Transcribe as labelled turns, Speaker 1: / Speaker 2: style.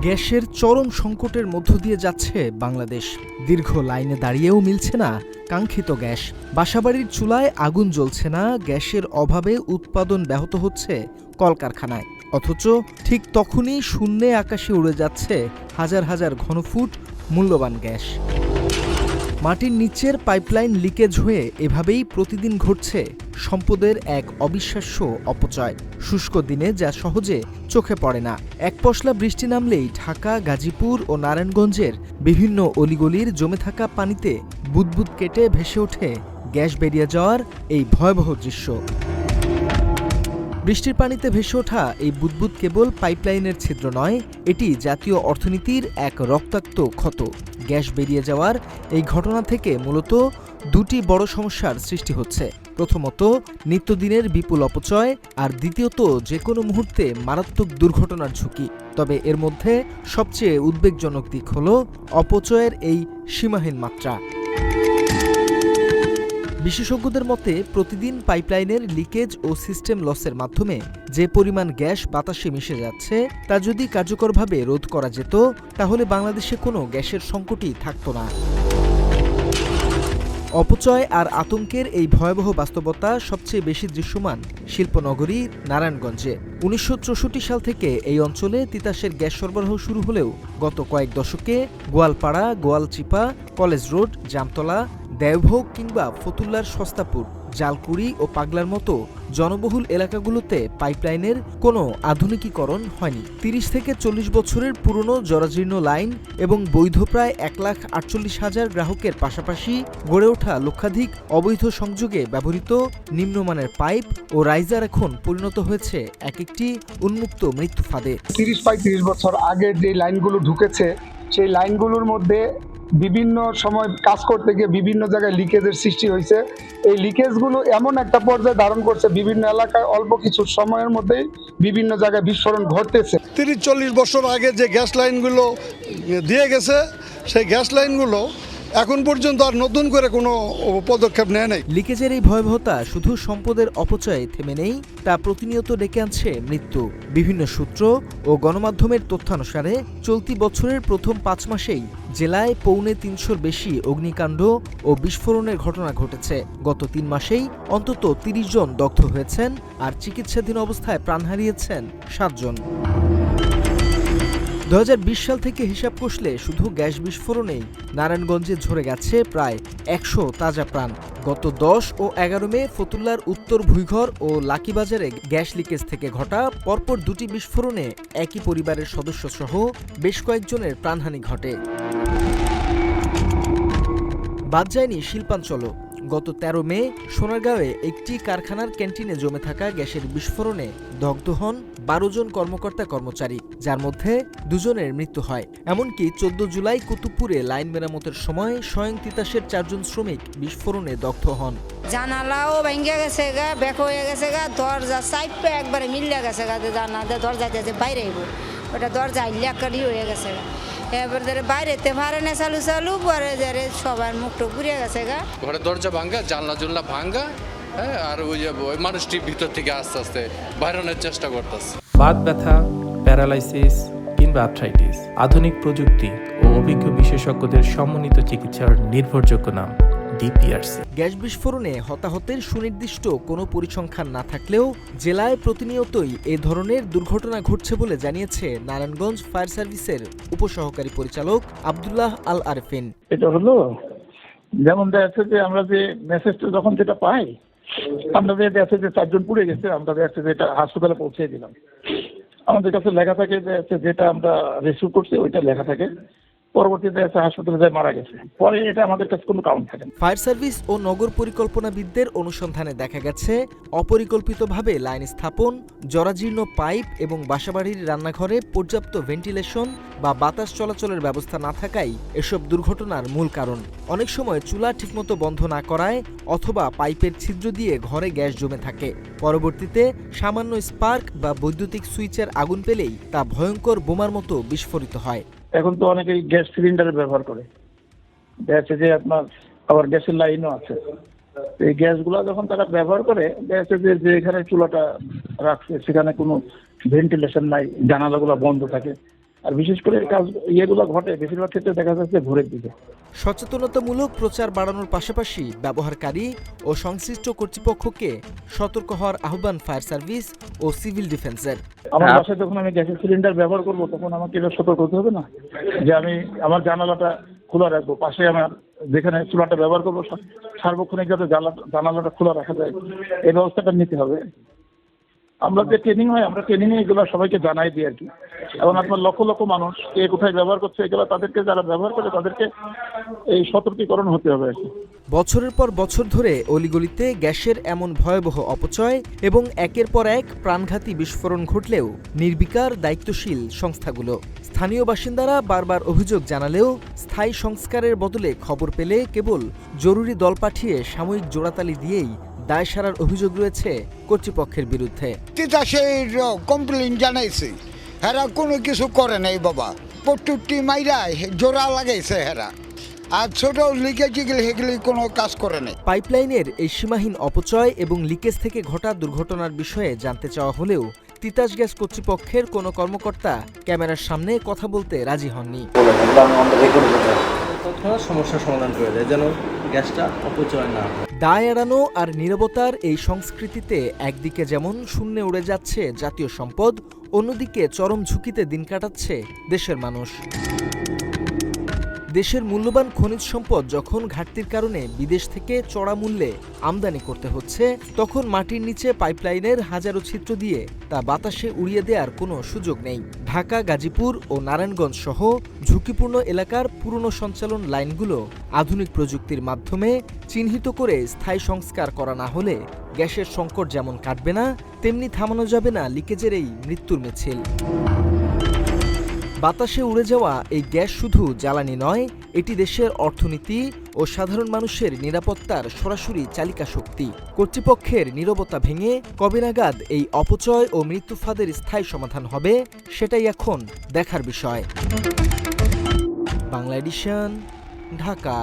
Speaker 1: গ্যাসের চরম সংকটের মধ্য দিয়ে যাচ্ছে বাংলাদেশ। দীর্ঘ লাইনে দাঁড়িয়েও মিলছে না কাঙ্ক্ষিত গ্যাস। বাসাবাড়ির চুলায় আগুন জ্বলছে না, গ্যাসের অভাবে উৎপাদন ব্যাহত হচ্ছে কলকারখানায়। অথচ ঠিক তখনই শূন্যে আকাশে উড়ে যাচ্ছে হাজার হাজার ঘনফুট মূল্যবান গ্যাস। মাটির নিচের পাইপলাইন লিকেজ হয়ে এভাবেই প্রতিদিন ঘটছে সম্পদের এক অবিশ্বাস্য অপচয়। শুষ্ক দিনে যা সহজে চোখে পড়ে না। এক পশলা বৃষ্টি নামলেই ঢাকা, গাজীপুর ও নারায়ণগঞ্জের বিভিন্ন অলিগলির জমে থাকা পানিতে বুদবুদ কেটে ভেসে ওঠে গ্যাস বেরিয়ে যাওয়ার এই ভয়াবহ দৃশ্য। বৃষ্টির পানিতে ভেসে ওঠা এই বুদবুদ কেবল পাইপলাইনের ছিদ্র নয়, এটি জাতীয় অর্থনীতির এক রক্তাক্ত ক্ষত। গ্যাস বেরিয়ে যাওয়ার এই ঘটনা থেকে মূলত দুটি বড় সমস্যার সৃষ্টি হচ্ছে। প্রথমত, নিত্যদিনের বিপুল অপচয়, আর দ্বিতীয়ত যে কোনো মুহূর্তে মারাত্মক দুর্ঘটনার ঝুঁকি। তবে এর মধ্যে সবচেয়ে উদ্বেগজনক দিক হল অপচয়ের এই সীমাহীন মাত্রা। বিশেষজ্ঞদের মতে, প্রতিদিন পাইপলাইনের লিকেজ ও সিস্টেম লসের মাধ্যমে যে পরিমাণ গ্যাস বাতাসে মিশে যাচ্ছে তা যদি কার্যকরভাবে রোধ করা যেত, তাহলে বাংলাদেশে কোনো গ্যাসের সংকটই থাকত না। অপচয় আর আতঙ্কের এই ভয়াবহ বাস্তবতা সবচেয়ে বেশি দৃশ্যমান শিল্পনগরী নারায়ণগঞ্জে। ১৯৬৪ সাল থেকে এই অঞ্চলে তিতাসের গ্যাস সরবরাহ শুরু হলেও গত কয়েক দশকে গোয়ালপাড়া, গোয়ালচিপা, কলেজ রোড, জামতলা, দেওভোগ কিংবা ফতুল্লার সস্তাপুর, জালকুড়ি ও পাগলার মতো জনবহুল এলাকাগুলোতে পাইপলাইনের কোনো আধুনিকীকরণ হয়নি। ৩০ থেকে ৪০ বছরের পুরনো জরাজীর্ণ লাইন এবং বৈধ প্রায় ১,৪৮,০০০ গ্রাহকের পাশাপাশি গড়ে ওঠা লক্ষাধিক অবৈধ সংযোগে ব্যবহৃত নিম্নমানের পাইপ ও রাইজার এখন পরিণত হয়েছে এক একটি উন্মুক্ত মৃত্যু ফাঁদে।
Speaker 2: ৩০ বছর আগে যে লাইনগুলো ঢুকেছে, সেই লাইনগুলোর মধ্যে বিভিন্ন সময় কাজ করতে গিয়ে বিভিন্ন জায়গায় লিকেজের সৃষ্টি হয়েছে। এই লিকেজগুলো এমন একটা পর্যায়ে ধারণ করছে, বিভিন্ন এলাকায় অল্প কিছু সময়ের মধ্যেই বিভিন্ন জায়গায় বিস্ফোরণ ঘটতেছে।
Speaker 3: ৩০-৪০ বছর আগে যে গ্যাস লাইনগুলো দিয়ে গেছে, সেই গ্যাস লাইনগুলো এখন পর্যন্ত আর নতুন করে কোনো পদক্ষেপ নেয় নাই।
Speaker 1: লিকেজের এই ভয়াবহতা শুধু সম্পদের অপচয়ে থেমে নেই, তা প্রতিনিয়ত ডেকে আনছে মৃত্যু। বিভিন্ন সূত্র ও গণমাধ্যমের তথ্যানুসারে চলতি বছরের প্রথম ৫ মাসেই জেলায় ৩৫০র বেশি অগ্নিকাণ্ড ও বিস্ফোরণের ঘটনা ঘটেছে। গত ৩ মাসেই অন্তত ৩০ জন দগ্ধ হয়েছেন, আর চিকিৎসাধীন অবস্থায় প্রাণ হারিয়েছেন ৭ জন। ২০২০ সাল থেকে হিসাব কষলে শুধু গ্যাস বিস্ফোরণেই নারায়ণগঞ্জে ঝরে গেছে প্রায় ১০০ তাজা প্রাণ। গত ১০ ও ১১ মে ফতুল্লার উত্তর ভুইঘর ও লাকিবাজারে গ্যাস লিকেজ থেকে ঘটা পরপর দুটি বিস্ফোরণে একই পরিবারের সদস্যসহ বেশ কয়েকজনের প্রাণহানি ঘটে। বাদ যায়নি শিল্পাঞ্চলও। গত ১৩ মে সোনারগাঁওয়ে একটি কারখানার ক্যান্টিনে জমে থাকা গ্যাসের বিস্ফোরণে দগ্ধ হন ১২ জন কর্মকর্তা কর্মচারী, যার মধ্যে ২ জনের মৃত্যু হয়। এমনকি ১৪ জুলাই কুতুবপুরে লাইন মেরামতের সময় স্বয়ং তিতাসের ৪ জন শ্রমিক বিস্ফোরণে দগ্ধ হন।
Speaker 4: জানালাও ভেঙে গেছে গা, ব্যাক হয়ে গেছে গা, দরজা সাইডটা একবারে মিলে গেছে গা, জানা দরজা দিয়ে বাইরে আইব, ওটা দরজা ইলাকারি হয়ে গেছে গা। এবার ধরে বাইরেতে পারে না, চালু পরে ধরে সবার মুখটা ঘুরিয়ে গেছে গা।
Speaker 5: ঘরে দরজা ভাঙ্গা, জানলা ভাঙ্গা, হ্যাঁ, আর ওই মানুষটি ভিতর থেকে আস্তে আস্তে বাইরানোর চেষ্টা করতেছে।
Speaker 6: বাত ব্যথা, প্যারালাইসিস কিংবা আর্থ্রাইটিস, আধুনিক প্রযুক্তি ও অভিজ্ঞ বিশেষজ্ঞদের সমন্বিত চিকিৎসার নির্ভরযোগ্য নাম ডিপিআরসি।
Speaker 1: গ্যাস বিস্ফোরণে হতাহতের সুনির্দিষ্ট কোনো পরিসংখ্যান না থাকলেও জেলায় প্রতিনিয়তই এ ধরনের দুর্ঘটনা ঘটছে বলে জানিয়েছে নারায়ণগঞ্জ ফায়ার সার্ভিসের উপসহকারী পরিচালক আব্দুল্লাহ আল আরফিন।
Speaker 7: এটা হলো যেমন দেখা যাচ্ছে যে আমরা যে মেসেজটা যখন যেটা পাই, আমরা যে দেখা যাচ্ছে যে ৪ জন পুড়ে গেছে, আমরা দেখা যাচ্ছে যেটা হাসপাতালে পৌঁছে দিলাম, আমাদের কাছে লেখা থাকে যেটা আমরা রেসিভ করছি ওইটা লেখা থাকে, পরবর্তীতে হাসপাতালে যায় মারা গেছে, পরে এটা আমাদের কাছে কোনো কাউন্ট থাকে না।
Speaker 1: ফায়ার সার্ভিস ও নগর পরিকল্পনাবিদদের অনুসন্ধানে দেখা গেছে অপরিকল্পিতভাবে লাইন স্থাপন, জরাজীর্ণ পাইপ এবং বাসাবাড়ির রান্নাঘরে পর্যাপ্ত ভেন্টিলেশন বা বাতাস চলাচলের ব্যবস্থা না থাকাই এসব দুর্ঘটনার মূল কারণ। অনেক সময় চুলা ঠিকমতো বন্ধ না করায় অথবা পাইপের ছিদ্র দিয়ে ঘরে গ্যাস জমে থাকে। পরবর্তীতে সামান্য স্পার্ক বা বৈদ্যুতিক সুইচের আগুন পেলেই তা ভয়ঙ্কর বোমার মতো বিস্ফোরিত হয়।
Speaker 7: এখন তো অনেকেই গ্যাস সিলিন্ডার ব্যবহার করে, দেখা যাচ্ছে যে আপনার আবার গ্যাসের লাইনও আছে। এই গ্যাসগুলো যখন তারা ব্যবহার করে, দেখা যাচ্ছে যে এখানে চুলাটা রাখছে সেখানে কোনো ভেন্টিলেশন নাই, জানালাগুলো বন্ধ থাকে, আর বিশেষ করে কাজ ইয়েগুলো ঘটে বেশিরভাগ ক্ষেত্রে দেখা যাচ্ছে ভোরের দিকে।
Speaker 1: সচেতনতামূলক প্রচার বাড়ানোর পাশাপাশি ব্যবহারকারী ও সংশ্লিষ্ট কর্তৃপক্ষকে সতর্ক হওয়ার আহ্বান ফায়ার সার্ভিস ও সিভিল ডিফেন্সের।
Speaker 7: আমার বাসায় যখন আমি গ্যাসের সিলিন্ডার ব্যবহার করব তখন আমাকে এটা সতর্ক হতে হবে না যে আমি আমার জানালাটা খোলা রাখবো, পাশে আমার যেখানে চুলাটা ব্যবহার করবো সার্বক্ষণিক যাতে জানালাটা খোলা রাখা যায় এই ব্যবস্থাটা নিতে হবে। আমরা যে ট্রেনিং হয় আমরা ট্রেনিংয়ে এগুলো সবাইকে জানাই দিই আর কি। এবং আপনার লক্ষ লক্ষ মানুষ কে কোথায় ব্যবহার করছে এগুলো তাদেরকে যারা ব্যবহার করে তাদেরকে এই সতর্কীকরণ হতে হবে আর কি।
Speaker 1: বছরের পর বছর ধরে অলিগলিতে গ্যাসের এমন ভয়াবহ অপচয় এবং একের পর এক প্রাণঘাতী বিস্ফোরণ ঘটলেও নির্বিকার দায়িত্বশীল সংস্থাগুলো। স্থানীয় বাসিন্দারা বারবার অভিযোগ জানালেও স্থায়ী সংস্কারের বদলে খবর পেলে কেবল জরুরি দল পাঠিয়ে সাময়িক জোড়াতালি দিয়েই দায় সারার অভিযোগ রয়েছে কর্তৃপক্ষের বিরুদ্ধে।
Speaker 8: সেই কমপ্লেন জানাইছে, হেরা কোনো কিছু করে নাই বাবা, পট্টুটি মাইরা জোড়া লাগাইছে হেরা, আর ছোট লিকেজ সেগুলি কোনো কাজ করে নাই।
Speaker 1: পাইপলাইনের এই সীমাহীন অপচয় এবং লিকেজ থেকে ঘটা দুর্ঘটনার বিষয়ে জানতে চাওয়া হলেও তিতাস গ্যাস কর্তৃপক্ষের কোনো কর্মকর্তা ক্যামেরার সামনে কথা বলতে রাজি হননি।
Speaker 9: সমস্যার সমাধান করে দেয় যেন গ্যাসটা অপচয় না হয়।
Speaker 1: দায় এড়ানো আর নীরবতার এই সংস্কৃতিতে একদিকে যেমন শূন্যে উড়ে যাচ্ছে জাতীয় সম্পদ, অন্যদিকে চরম ঝুঁকিতে দিন কাটাচ্ছে দেশের মানুষ। দেশের মূল্যবান খনিজ সম্পদ যখন ঘাটতির কারণে বিদেশ থেকে চড়া মূল্যে আমদানি করতে হচ্ছে, তখন মাটির নিচে পাইপলাইনের হাজারো ছিদ্র দিয়ে তা বাতাসে উড়িয়ে দেওয়ার কোনো সুযোগ নেই। ঢাকা, গাজীপুর ও নারায়ণগঞ্জ সহ ঝুঁকিপূর্ণ এলাকার পুরনো সঞ্চালন লাইনগুলো আধুনিক প্রযুক্তির মাধ্যমে চিহ্নিত করে স্থায়ী সংস্কার করা না হলে গ্যাসের সংকট যেমন কাটবে না, তেমনি থামানো যাবে না লিকেজের এই মৃত্যুর মিছিল। বাতাসে উড়ে যাওয়া এই গ্যাস শুধু জ্বালানি নয়, এটি দেশের অর্থনীতি ও সাধারণ মানুষের নিরাপত্তার সরাসরি চালিকা শক্তি। কর্তৃপক্ষের নীরবতা ভেঙে কবে নাগাদ এই অপচয় ও মৃত্যু ফাঁদের স্থায়ী সমাধান হবে, সেটাই এখন দেখার বিষয়। বাংলা এডিশন, ঢাকা।